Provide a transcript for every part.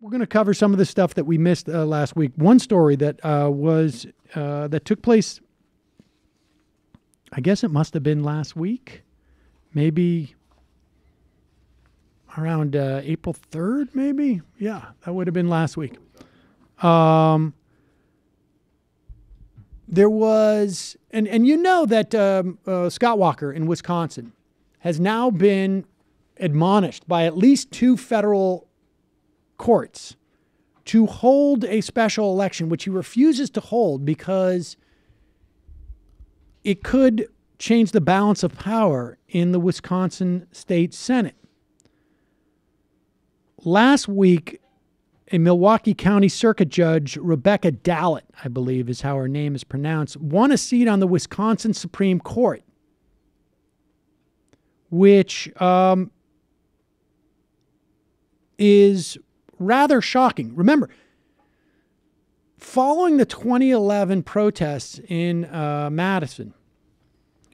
we're going to cover some of the stuff that we missed last week. One story that that took place, I guess it must have been last week, maybe around April 3rd, maybe? Yeah, that would have been last week. There was, and you know that Scott Walker in Wisconsin has now been admonished by at least 2 federal courts to hold a special election, which he refuses to hold because it could change the balance of power in the Wisconsin State Senate. Last week, a Milwaukee County Circuit Judge, Rebecca Dallett, I believe is how her name is pronounced, won a seat on the Wisconsin Supreme Court, which is rather shocking. Remember, following the 2011 protests in Madison,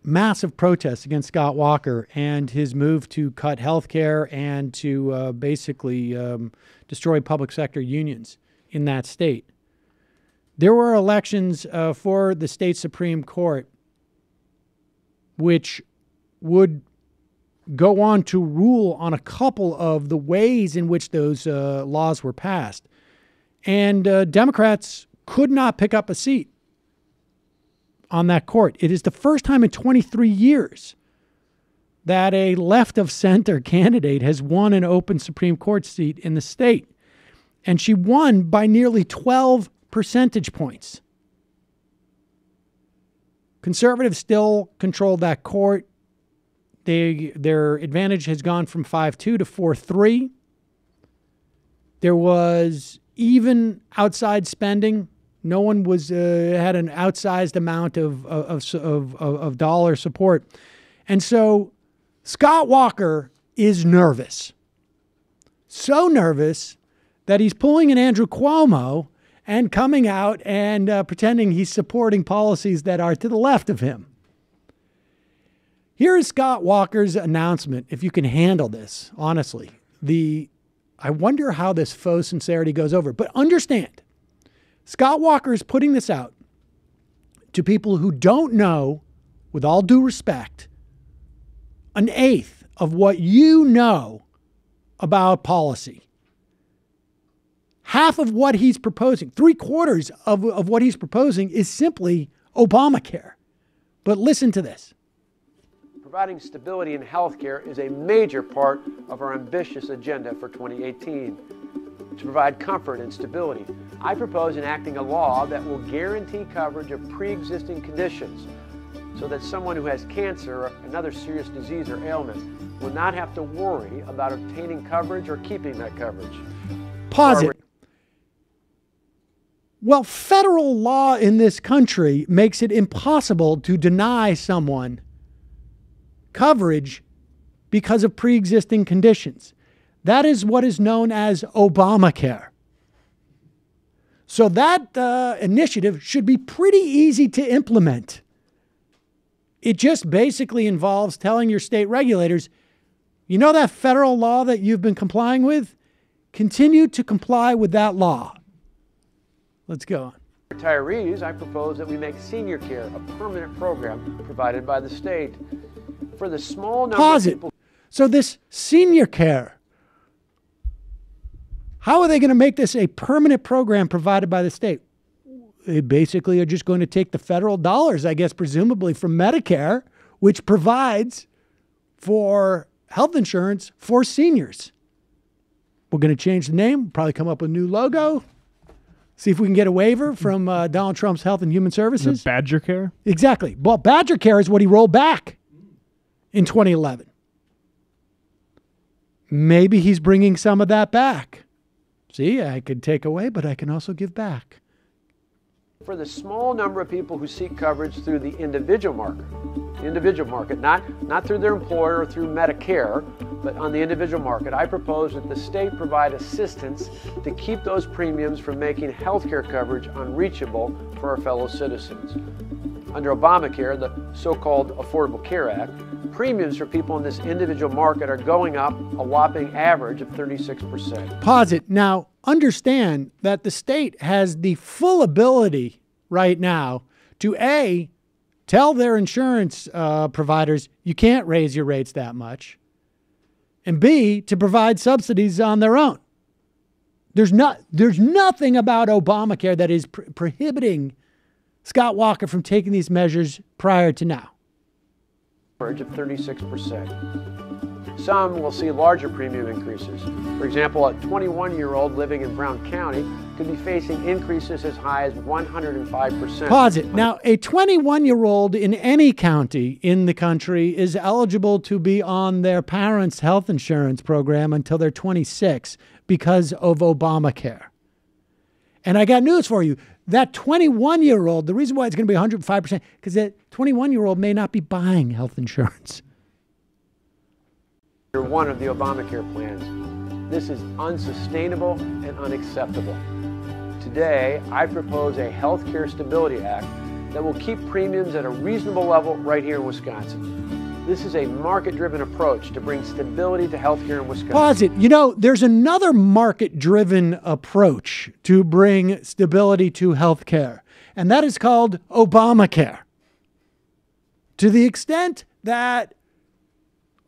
massive protests against Scott Walker and his move to cut health care and to basically destroy public sector unions in that state, there were elections for the state Supreme Court, which would go on to rule on a couple of the ways in which those laws were passed. And Democrats could not pick up a seat on that court. It is the first time in 23 years that a left-of-center candidate has won an open Supreme Court seat in the state. And she won by nearly 12 percentage points. Conservatives still control that court. Their advantage has gone from 5-2 to 4-3. There was even outside spending. No one was had an outsized amount of dollar support. And so Scott Walker is nervous. So nervous that he's pulling an Andrew Cuomo and coming out and pretending he's supporting policies that are to the left of him. Here is Scott Walker's announcement, if you can handle this, honestly. I wonder how this faux sincerity goes over. But understand, Scott Walker is putting this out to people who don't know, with all due respect, 1/8 of what you know about policy. Half of what he's proposing, 3/4 of what he's proposing is simply Obamacare. But listen to this. Providing stability in healthcare is a major part of our ambitious agenda for 2018. To provide comfort and stability, I propose enacting a law that will guarantee coverage of pre-existing conditions so that someone who has cancer or another serious disease or ailment will not have to worry about obtaining coverage or keeping that coverage. Pause it. Well, federal law in this country makes it impossible to deny someone coverage because of pre-existing conditions. That is what is known as Obamacare. So that initiative should be pretty easy to implement. It just basically involves telling your state regulators, you know that federal law that you've been complying with? Continue to comply with that law. Let's go on. Retirees, I propose that we make senior care a permanent program provided by the state. For the small number Pause of it. people. So this senior care, how are they going to make this a permanent program provided by the state? They basically are just going to take the federal dollars, I guess, presumably from Medicare, which provides for health insurance for seniors. We're going to change the name, probably come up with a new logo, see if we can get a waiver from Donald Trump's Health and Human Services. The Badger Care? Exactly. Well, Badger Care is what he rolled back in 2011. Maybe he's bringing some of that back. See, I could take away, but I can also give back. For the small number of people who seek coverage through the individual market, not through their employer or through Medicare, but on the individual market, I propose that the state provide assistance to keep those premiums from making healthcare coverage unreachable for our fellow citizens. Under Obamacare, the so-called Affordable Care Act Premiums for people in this individual market are going up a whopping average of 36%. Pause it. Now, understand that the state has the full ability right now to A, tell their insurance providers you can't raise your rates that much, and B, to provide subsidies on their own. There's nothing about Obamacare that is prohibiting Scott Walker from taking these measures prior to now. Average of 36%. Some will see larger premium increases. For example, a 21-year-old living in Brown County could be facing increases as high as 105%. Pause it. Now, a 21-year-old in any county in the country is eligible to be on their parents' health insurance program until they're 26 because of Obamacare. And I got news for you. That 21-year-old, the reason why it's going to be 105%, because that 21-year-old may not be buying health insurance. You're one of the Obamacare plans. This is unsustainable and unacceptable. Today, I propose a Health Care Stability Act that will keep premiums at a reasonable level right here in Wisconsin. This is a market-driven approach to bring stability to healthcare in Wisconsin. Pause it. You know, there's another market-driven approach to bring stability to healthcare, and that is called Obamacare. To the extent that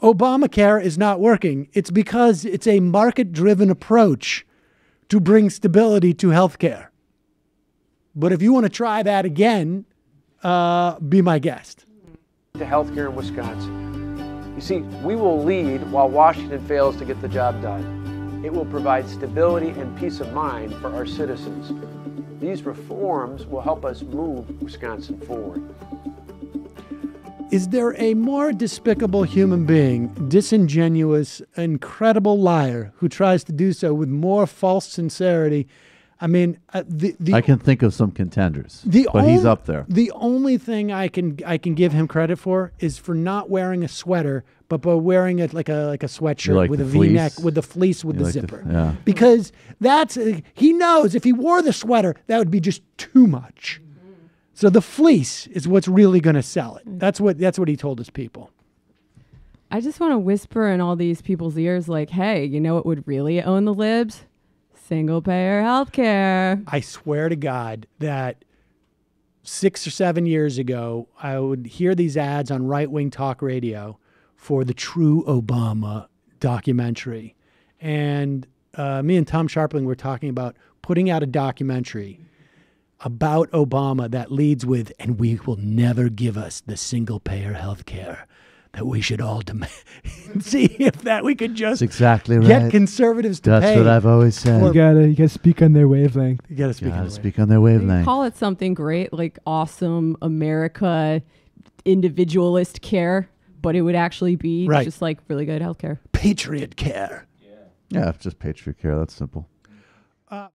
Obamacare is not working, it's because it's a market-driven approach to bring stability to healthcare. But if you want to try that again, be my guest. To healthcare in Wisconsin. You see, we will lead while Washington fails to get the job done. It will provide stability and peace of mind for our citizens. These reforms will help us move Wisconsin forward. Is there a more despicable human being, disingenuous, incredible liar who tries to do so with more false sincerity? I mean, I can think of some contenders, but he's up there. The only thing I can give him credit for is for not wearing a sweater, but by wearing it like a sweatshirt with a V-neck, with the fleece with the zipper. Because that's he knows if he wore the sweater, that would be just too much. So the fleece is what's really going to sell it. That's what he told his people. I just want to whisper in all these people's ears, like, hey, you know what would really own the libs? Single-payer healthcare. I swear to God that 6 or 7 years ago, I would hear these ads on right-wing talk radio for the True Obama documentary. And me and Tom Sharpling were talking about putting out a documentary about Obama that leads with, and we will never give us the single-payer healthcare that we should all demand. See if that we could just exactly right. Get conservatives to pay. That's what I've always said. You gotta speak on their wavelength. You gotta speak on their wavelength. Call it something great, like awesome America individualist care, but it would actually be just like really good healthcare. Patriot care. Yeah, just Patriot care. That's simple.